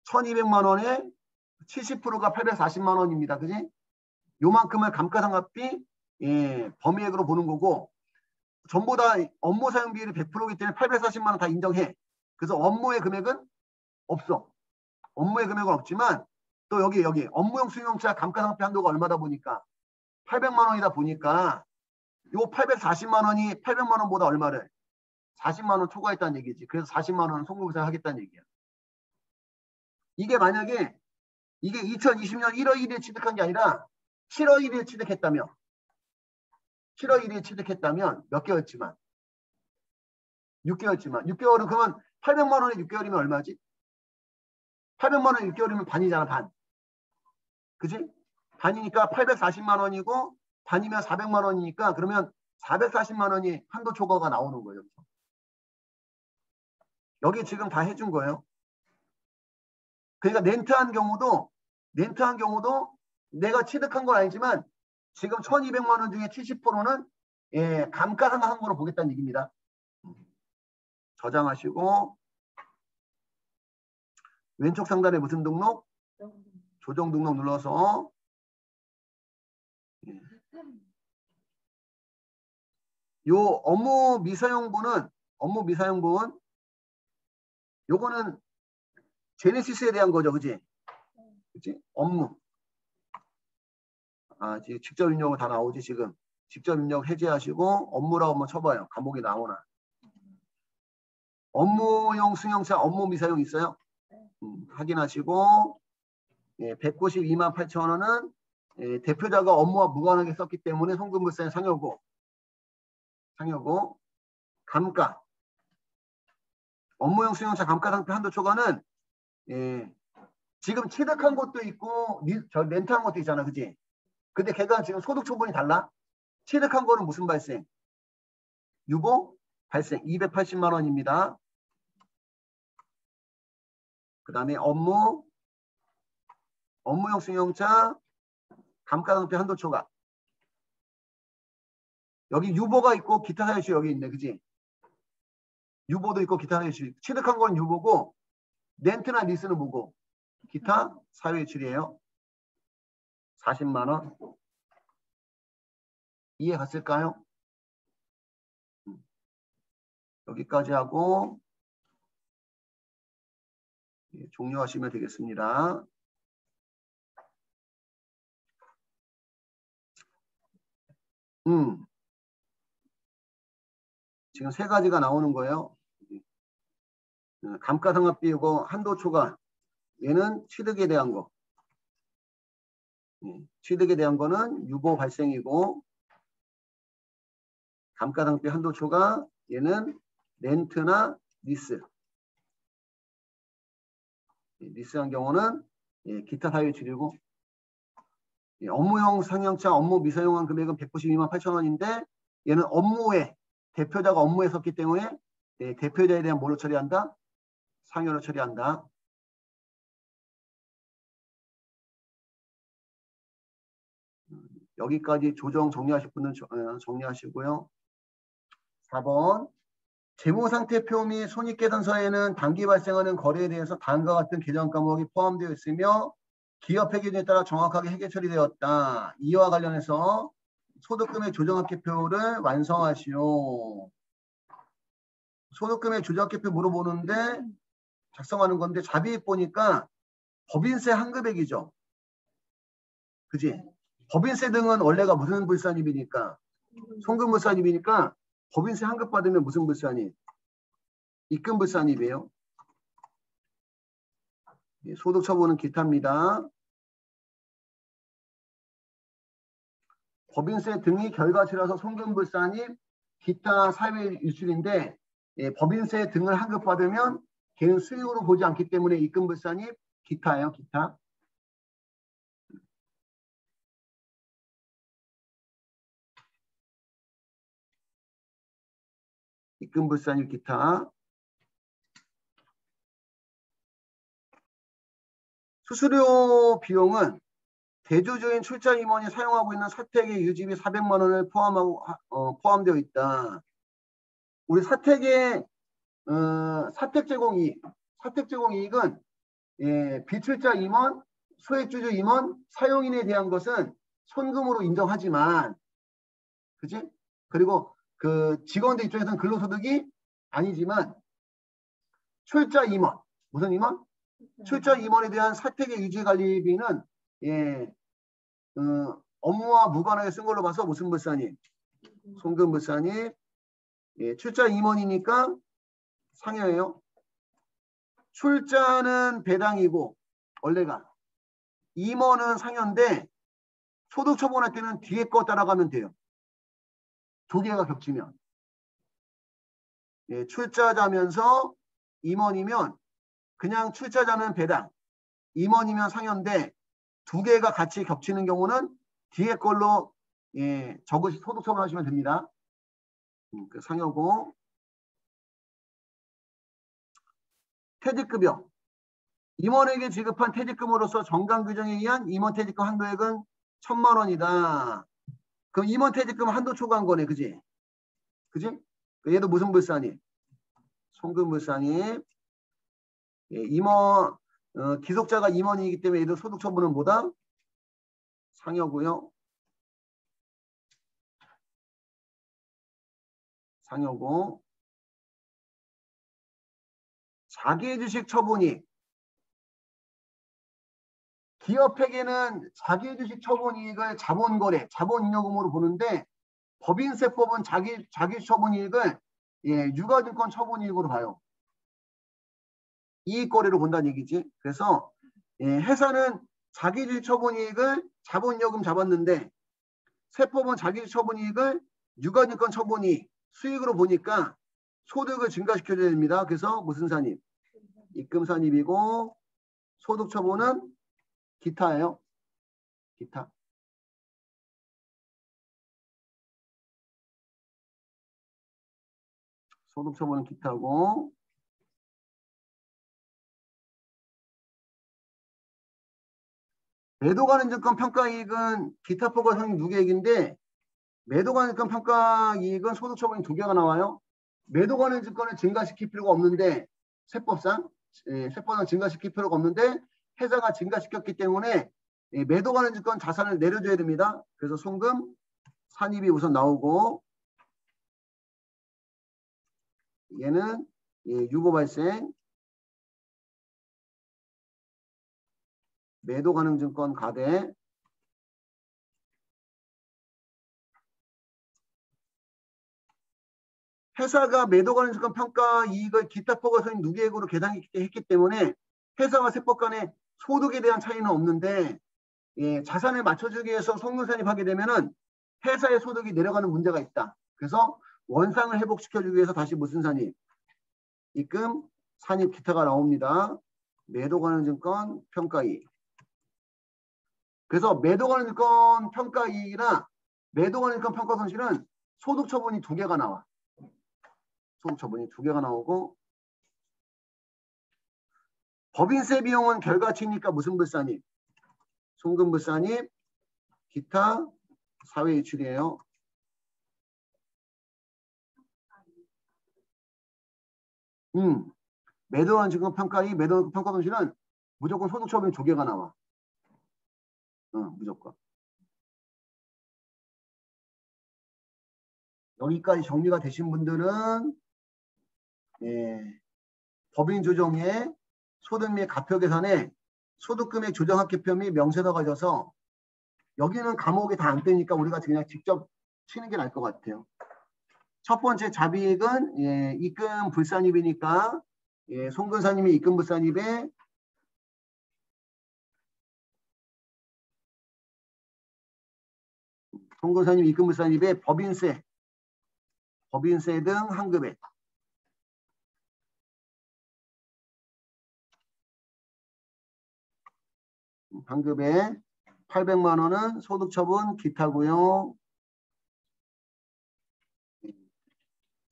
1200만 원에 70%가 840만 원입니다. 그지? 요만큼을 감가상각비 범위액으로 보는 거고 전부 다 업무 사용 비율이 100%이기 때문에 840만 원 다 인정해. 그래서 업무의 금액은 없어. 업무의 금액은 없지만 또 여기 업무용 승용차 감가상각비 한도가 얼마다 보니까 800만 원이다 보니까 요 840만 원이 800만 원보다 얼마를 40만 원 초과했다는 얘기지. 그래서 40만 원은 송금을 하겠다는 얘기야. 이게 만약에 이게 2020년 1월 1일에 취득한 게 아니라 7월 1일에 취득했다면 7월 1일에 취득했다면 몇 개월치만 6개월치만 6개월은 그러면 800만 원에 6개월이면 얼마지? 800만 원에 6개월이면 반이잖아, 반. 그지? 반이니까 840만 원이고 반이면 400만 원이니까 그러면 440만 원이 한도 초과가 나오는 거예요. 여기 지금 다 해준 거예요. 그러니까 렌트한 경우도 내가 취득한 건 아니지만 지금 1200만 원 중에 70%는 감가상각한 거로 보겠다는 얘기입니다. 저장하시고 왼쪽 상단에 무슨 등록? 조정 등록 눌러서 요 업무 미사용분은 요거는 제네시스에 대한 거죠, 그지? 그치? 업무. 직접 입력은 다 나오지 지금. 직접 입력 해제하시고 업무라고 한번 쳐봐요. 감옥이 나오나. 업무용 승용차 업무 미사용 있어요? 확인하시고 192만 8천 원은 대표자가 업무와 무관하게 썼기 때문에 송금물세 상여고 감가 업무용 승용차 감가상표 한도 초과는 지금 취득한 것도 있고 렌트한 것도 있잖아, 그지? 근데 걔가 지금 소득 처분이 달라. 취득한 거는 무슨 발생? 유보 발생 280만 원입니다. 그 다음에 업무용 승용차 감가상표 한도 초과. 여기 유보가 있고 기타 사유시 여기 있네, 그지? 유보도 있고 기타 사유시. 취득한 건 유보고 렌트나 리스는 뭐고? 기타 사유외출이에요. 40만 원. 이해 갔을까요? 여기까지 하고 종료하시면 되겠습니다. 지금 세 가지가 나오는 거예요. 감가상각비고 한도 초과. 얘는 취득에 대한 거. 취득에 대한 거는 유보 발생이고, 감가상각비 한도 초과. 얘는 렌트나 리스. 리스한 경우는 기타 사유 치르고, 업무용 상용차 업무 미사용한 금액은 192만 8천 원인데 얘는 업무에 대표자가 업무에 섰기 때문에 대표자에 대한 뭘로 처리한다? 상여로 처리한다. 여기까지 조정 정리하실 분은 정리하시고요. 4번 재무상태표 및 손익계산서에는 단기 발생하는 거래에 대해서 다음과 같은 계정 과목이 포함되어 있으며 기업회 기준에 따라 정확하게 회계 처리되었다. 이와 관련해서 소득금액 조정합계표를 완성하시오. 소득금액 조정합계표 물어보는데 작성하는 건데 자비입 보니까 법인세 환급액이죠. 그지? 법인세 등은 원래가 무슨 불산입이니까? 송금불산입이니까 법인세 환급받으면 무슨 불산입? 입금불산입이에요. 소득처분은 기타입니다. 법인세 등이 결과치라서 송금불산입, 기타 사회 유출인데 법인세 등을 환급받으면 걔는 수익으로 보지 않기 때문에 입금불산입, 기타예요. 기타. 입금불산입 기타. 수수료 비용은 대주주인 출자 임원이 사용하고 있는 사택의 유지비 400만 원을 포함되어 있다. 우리 사택의 사택 제공 이익은 비출자 임원, 소액주주 임원, 사용인에 대한 것은 손금으로 인정하지만, 그지? 그리고 그 직원들 입장에서는 근로소득이 아니지만 출자 임원, 무슨 임원? 출자 임원에 대한 사택의 유지관리비는 업무와 무관하게 쓴 걸로 봐서 무슨 불산입? 송금불산입. 출자 임원이니까 상여예요. 출자는 배당이고 원래가 임원은 상여인데 소득 처분할 때는 뒤에 거 따라가면 돼요. 두 개가 겹치면. 출자자면서 임원이면 그냥 출자자는 배당, 임원이면 상여인데 두 개가 같이 겹치는 경우는 뒤에 걸로 적으시 소득 처분하시면 됩니다. 그 상여고. 퇴직급여. 임원에게 지급한 퇴직금으로서 정강 규정에 의한 임원 퇴직금 한도액은 1,000만 원이다. 그럼 임원 퇴직금 한도 초과한 거네. 그지? 그지? 얘도 무슨 불산입? 송금불산입. 임원, 기속자가 임원이기 때문에 얘도 소득 처분은 뭐다? 상여고요. 상여고. 자기주식 처분이익. 기업회계는 자기주식 처분이익을 자본거래, 자본잉여금으로 보는데 법인세법은 자기주식 처분이익을 유가증권 처분이익으로 봐요. 이익거래로 본다는 얘기지. 그래서 회사는 자기주식 처분이익을 자본잉여금 잡았는데 세법은 자기주식 처분이익을 유가증권 처분이익 수익으로 보니까 소득을 증가시켜줘야 됩니다. 그래서 무슨 산입? 입금산입이고 소득처분은 기타예요. 기타. 소득처분은 기타고. 매도가능증권 평가이익은 기타포괄 성립 누계액인데 매도가능증권 평가이익은 소득처분이 두 개가 나와요. 매도가능증권을 증가시킬 필요가 없는데 세법상 증가시킬 필요가 없는데 회사가 증가시켰기 때문에 매도가능증권 자산을 내려줘야 됩니다. 그래서 송금 산입이 우선 나오고 얘는 유보 발생 매도가능증권 가대 회사가 매도 가능 증권 평가 이익을 기타 포괄손익 누계액으로 계산했기 때문에 회사와 세법 간에 소득에 대한 차이는 없는데 예, 자산을 맞춰주기 위해서 송금산입하게 되면은 회사의 소득이 내려가는 문제가 있다. 그래서 원상을 회복시켜주기 위해서 다시 무슨 산입? 입금, 산입, 기타가 나옵니다. 매도 가능 증권 평가이익. 그래서 매도 가능 증권 평가이익이나 매도 가능 증권 평가 손실은 소득 처분이 두 개가 나와. 소득 처분이 두 개가 나오고 법인세 비용은 결과치니까 무슨 불산입? 송금 불산입, 기타, 사회 이출이에요. 매도한 증권 평가이익, 매도 평가 손실은 무조건 소득 처분이 두 개가 나와. 무조건. 여기까지 정리가 되신 분들은 예, 법인 조정에 소득 및 가표 계산에 소득금액 조정합계표 및 명세서 가져서 여기는 감옥에 다 안 빼니까 우리가 그냥 직접 치는 게 나을 것 같아요. 첫 번째 잡이익은 예, 입금 불산입이니까 예, 송근사님이 입금 불산입에 송근사님 입금 불산입에 법인세 등 한급액 한급에 800만 원은 소득처분 기타고요.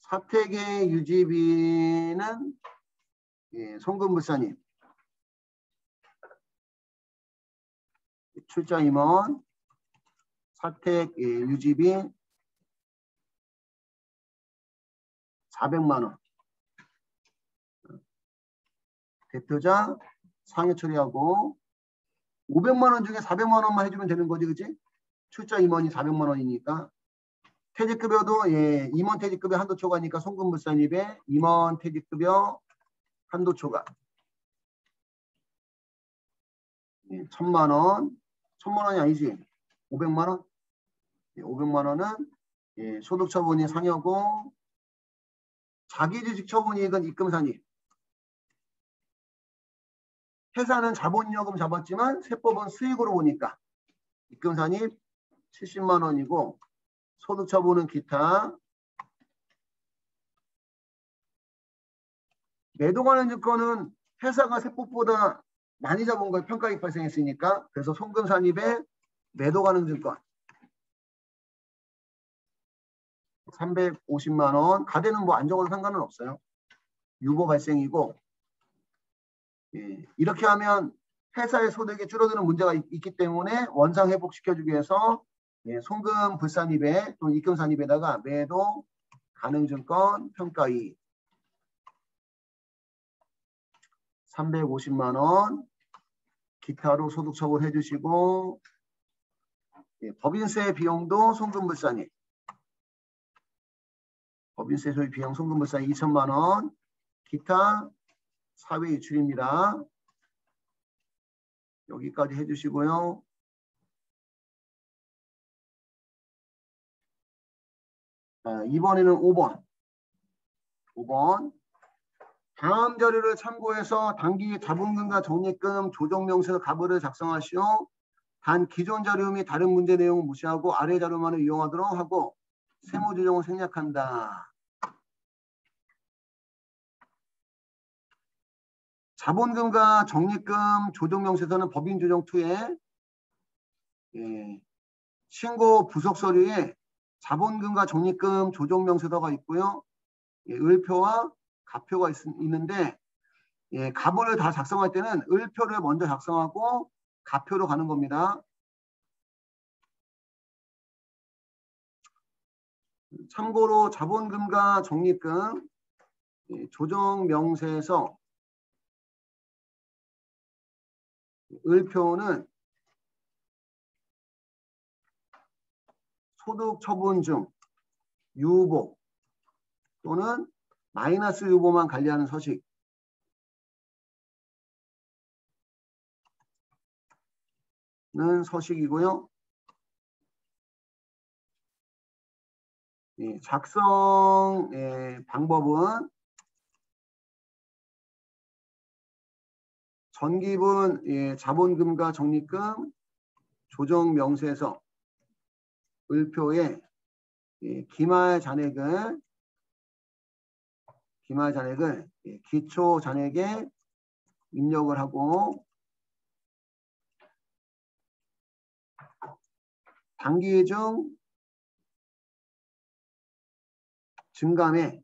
사택의 유지비는 예, 송금불산입 출자 임원 사택 예, 유지비 400만 원 대표자 상해 처리하고 500만 원 중에 400만 원만 해주면 되는 거지, 그치? 출자 임원이 400만 원이니까 퇴직급여도 예, 임원 퇴직급여 한도 초과니까 송금불산입에 임원 퇴직급여 한도 초과 예, 1000만 원 1000만 원이 아니지 500만 원 예, 500만 원은 예, 소득처분이 상여고 자기주식처분이익은 입금산입 회사는 자본요금 잡았지만 세법은 수익으로 보니까 입금산입 70만 원이고 소득처분은 기타 매도 관련 증권은 회사가 세법보다 많이 잡은 거에 평가이익 발생했으니까 그래서 송금산입에 매도 가능 증권 350만 원 가대는 뭐 안 적어도 상관은 없어요. 유보 발생이고 예, 이렇게 하면 회사의 소득이 줄어드는 문제가 있기 때문에 원상 회복시켜주기 위해서 예, 송금 불산입에 또는 입금 산입에다가 매도 가능 증권 평가이익 350만 원 기타로 소득 처분해 주시고 예, 법인세 비용도 송금불산입 법인세 소유 비용 송금불산입 2천만 원 기타 사회 이출입니다. 여기까지 해주시고요. 자, 이번에는 5번 다음 자료를 참고해서 단기 자본금과 적립금 조정명세서 가부를 작성하시오. 단 기존 자료 및 다른 문제 내용을 무시하고 아래 자료만을 이용하도록 하고 세무조정을 생략한다. 자본금과 적립금 조정명세서는 법인조정2에 예, 신고 부속서류에 자본금과 적립금 조정명세서가 있고요. 예, 을표와 가표가 있는데 예, 가부를 다 작성할 때는 을표를 먼저 작성하고 가표로 가는 겁니다. 참고로 자본금과 적립금 예, 조정명세서 을표는 소득처분 중 유보 또는 마이너스 유보만 관리하는 서식은 서식이고요. 작성 방법은 전기분 자본금과 적립금 조정 명세서 을표에 기말 잔액을 기초 잔액에 입력을 하고 당기 중 증감에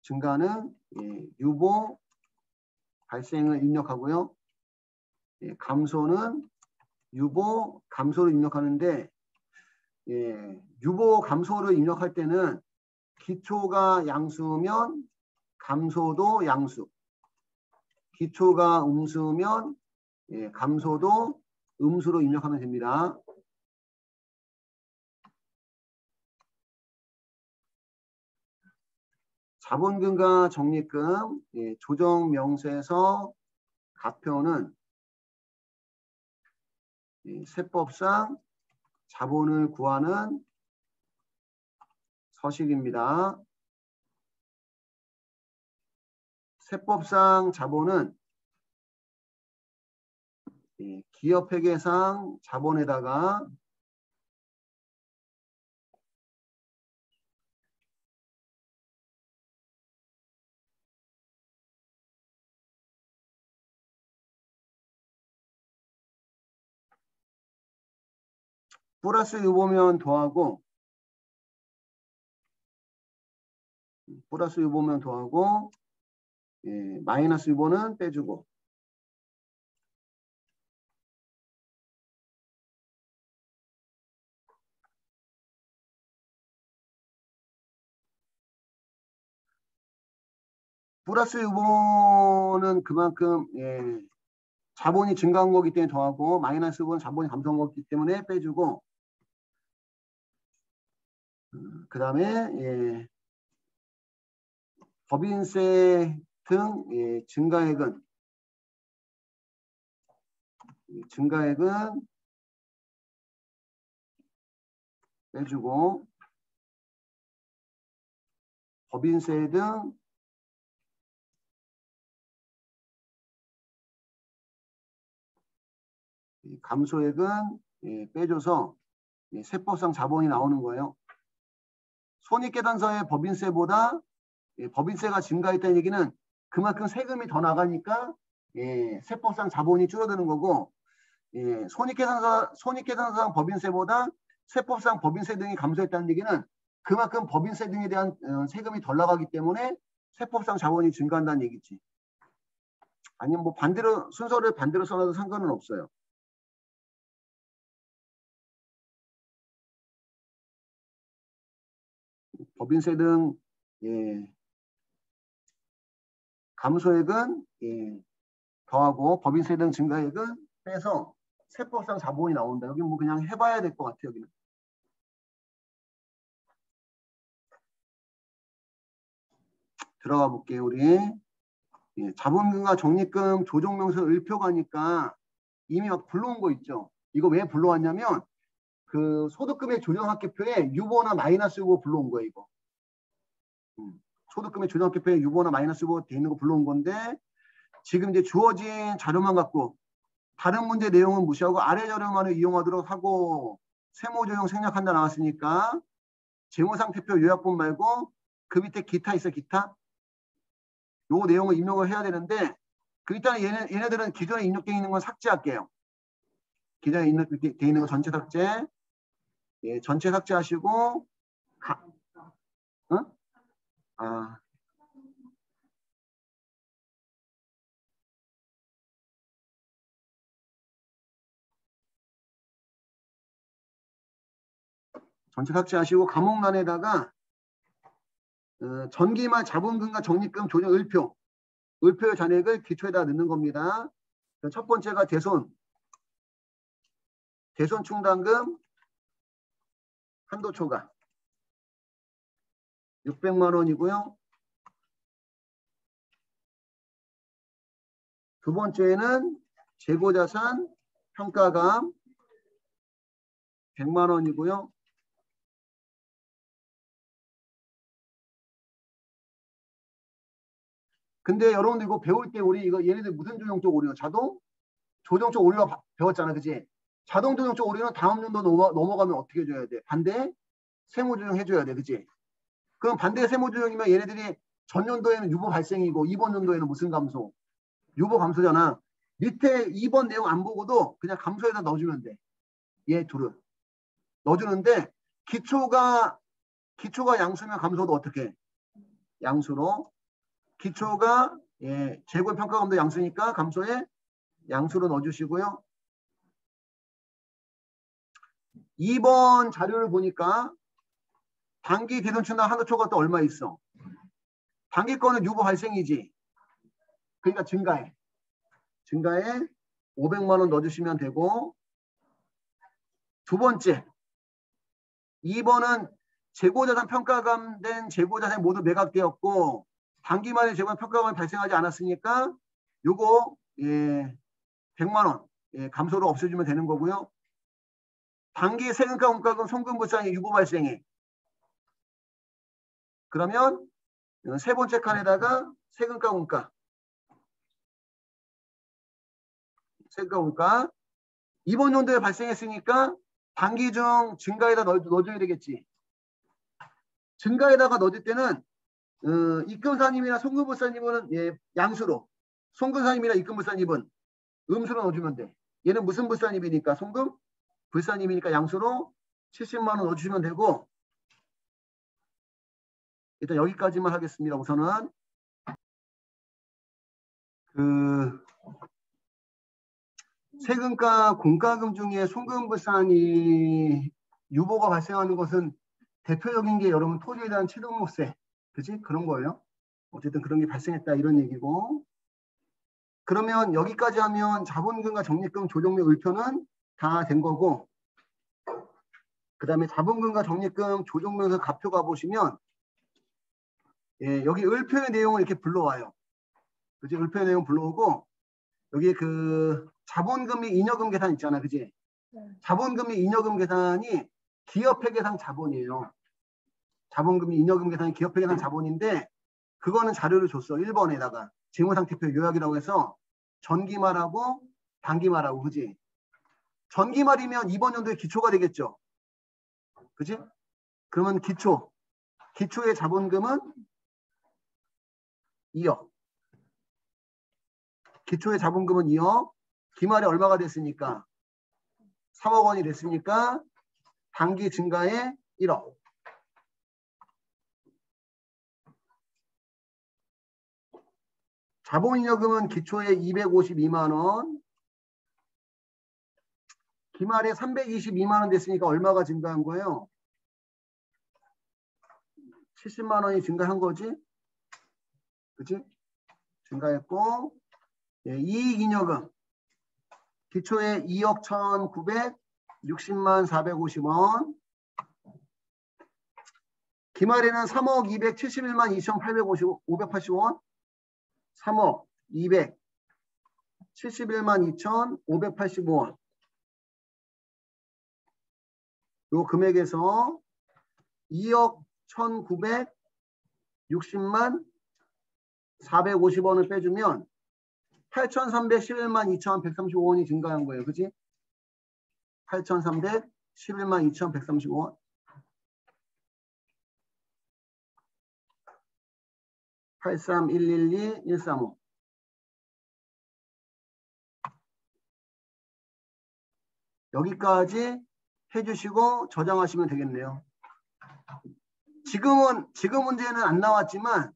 증가는 유보 발생을 입력하고요. 감소는 유보 감소를 입력하는데 유보 감소를 입력할 때는 기초가 양수면 감소도 양수, 기초가 음수면 감소도 음수로 입력하면 됩니다. 자본금과 적립금 조정 명세서 가표는 세법상 자본을 구하는 서식입니다. 세법상 자본은 기업회계상 자본에다가 플러스 유보면 더하고 마이너스 유보는 빼주고 플러스 유보는 그만큼 자본이 증가한 거기 때문에 더하고 마이너스 유보는 자본이 감소한 거기 때문에 빼주고 그 다음에 법인세 등 증가액은 빼주고 법인세 등 감소액은 빼줘서 세법상 자본이 나오는 거예요. 손익계산서의 법인세보다 법인세가 증가했다는 얘기는 그만큼 세금이 더 나가니까 세법상 자본이 줄어드는 거고 손익계산서상 법인세보다 세법상 법인세 등이 감소했다는 얘기는 그만큼 법인세 등에 대한 세금이 덜 나가기 때문에 세법상 자본이 증가한다는 얘기지. 아니면 뭐 반대로 순서를 반대로 써놔도 상관은 없어요. 법인세 등 감소액은 더하고 법인세 등 증가액은 빼서 세법상 자본이 나온다. 여기 뭐 그냥 해봐야 될 것 같아요. 여기는. 들어가 볼게요. 우리 자본금과 적립금 조정명세 을표 가니까 이미 막 불러온 거 있죠. 이거 왜 불러왔냐면 그 소득금의 조정합계표에 유보나 마이너스 유보 불러온 거예요. 이거. 소득금의 조정합계표에 유보나 마이너스 유보 돼 있는 거 불러온 건데 지금 이제 주어진 자료만 갖고 다른 문제 내용은 무시하고 아래 자료만을 이용하도록 하고 세무조정 생략한다 나왔으니까 재무상태표 요약본 말고 그 밑에 기타 있어. 기타. 요 내용을 입력을 해야 되는데 그 일단 얘네들은 기존에 입력되어 있는 건 삭제할게요. 기존에 입력되어 있는 거 전체 삭제. 전체 삭제하시고 전체 삭제하시고 과목란에다가 전기만 자본금과 적립금 조정 을표의 잔액을 기초에다 넣는 겁니다. 첫 번째가 대손 충당금 한도 초과 600만 원이고요. 두 번째는 재고자산 평가감 100만 원이고요. 근데 여러분들 이거 배울 때 우리 이거 얘네들 무슨 조정적 오류요? 자동 조정적 오류가 배웠잖아, 그치? 자동 조정적 오류는 다음 연도 넘어가면 어떻게 해줘야 돼? 반대 세무 조정 해줘야 돼, 그치? 그럼 반대 세무 조정이면 얘네들이 전년도에는 유보 발생이고 이번 연도에는 무슨 감소? 유보 감소잖아. 밑에 2번 내용 안 보고도 그냥 감소에다 넣어주면 돼. 얘 둘은 넣어주는데 기초가 양수면 감소도 어떻게 해? 양수로. 기초가 재고 평가감도 양수니까 감소에 양수로 넣어주시고요. 2번 자료를 보니까 단기 대손충당 한도 초과 또 얼마 있어? 단기 거는 유보 발생이지. 그러니까 증가해 500만 원 넣어주시면 되고, 두 번째 2번은 재고자산 평가감된 재고자산이 모두 매각되었고 단기 만에 재고 평가감이 발생하지 않았으니까 요거 100만 원 감소로 없애주면 되는 거고요. 단기 세금가 원가금 송금부상이 유보 발생해. 그러면 세 번째 칸에다가 세금가 원가 이번 연도에 발생했으니까 단기 중 증가에다 넣어줘야 되겠지. 증가에다가 넣어줄 때는 입금사님이나 송금부사님은 양수로, 송금사님이나 입금부사님은 음수로 넣어주면 돼. 얘는 무슨 부사님이니까 송금 불사님이니까 양수로 70만 원 넣어주시면 되고, 일단 여기까지만 하겠습니다. 우선은 세금과 공과금 중에 송금불상이 유보가 발생하는 것은 대표적인 게 여러분 토지에 대한 취득세, 그치? 그런 거예요. 어쨌든 그런 게 발생했다 이런 얘기고, 그러면 여기까지 하면 자본금과 적립금 조정료 을표는 다 된 거고, 그 다음에 자본금과 적립금 조정료에서 값표 가보시면 여기 을표의 내용을 이렇게 불러와요. 그치? 을표의 내용 불러오고 여기 자본금이 잉여금 계산 있잖아, 그지? 자본금이 잉여금 계산이 기업회계상 자본이에요. 자본금이 잉여금 계산이 기업회계상 자본인데 그거는 자료를 줬어. 1번에다가 재무상태표 요약이라고 해서 전기말하고 단기말하고, 그지? 전기말이면 이번 연도에 기초가 되겠죠, 그지? 그러면 기초의 자본금은 2억. 기초의 자본금은 2억. 기말에 얼마가 됐으니까 3억 원이 됐으니까 단기 증가에 1억. 자본잉여금은 기초에 252만 원. 기말에 322만 원 됐으니까 얼마가 증가한 거예요? 70만 원이 증가한 거지? 그치? 증가했고, 이익잉여금 기초에 2억 1,960만 450원. 기말에는 3억 271만 2,580원. 3억 271만 2,585원. 요 금액에서 2억 1,960만 450원을 빼주면 8,311만 2,135원이 증가한 거예요. 그치? 8,311만 2,135원. (83112135) 여기까지 해주시고 저장하시면 되겠네요. 지금 문제는 안 나왔지만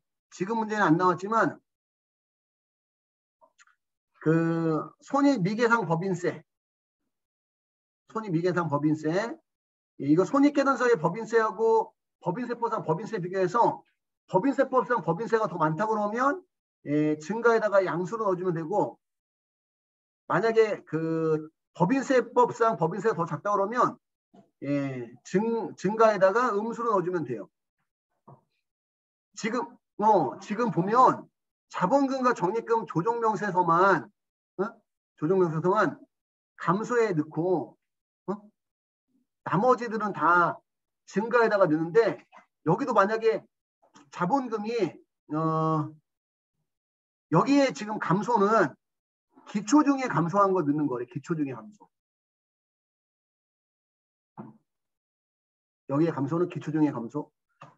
손익미계상 법인세 이거 손익계산서의 법인세하고 법인세법상 법인세 비교해서 법인세법상 법인세가 더 많다 그러면 증가에다가 양수로 넣어주면 되고, 만약에 그 법인세법상 법인세가 더 작다 그러면 예, 증가에다가 음수로 넣어주면 돼요. 지금 보면 자본금과 적립금 조정명세서만 조정명세서만 감소에 넣고 나머지들은 다 증가에다가 넣는데 여기도 만약에 자본금이 여기에 지금 감소는 기초 중에 감소한 거 넣는 거래. 기초 중에 감소. 여기에 감소는 기초 중에 감소.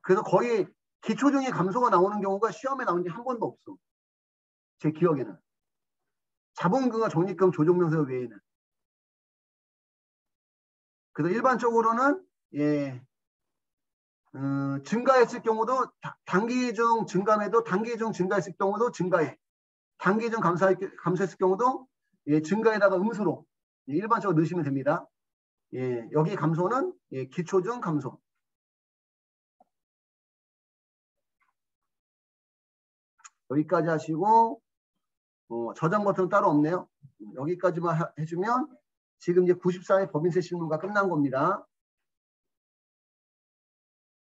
그래서 거의 기초 중에 감소가 나오는 경우가 시험에 나온 게 한 번도 없어. 제 기억에는. 자본금과 적립금 조정명세 외에는. 그래서 일반적으로는 예, 증가했을 경우도 단기 중 증감해도 단기 중 증가했을 경우도 증가해. 단기 중 감소했을 경우도 예, 증가에다가 음수로 예, 일반적으로 넣으시면 됩니다. 예, 여기 감소는 예, 기초 중 감소. 여기까지 하시고 저장 버튼 따로 없네요. 여기까지만 해주면 지금 이제 94회 법인세 실무가 끝난 겁니다.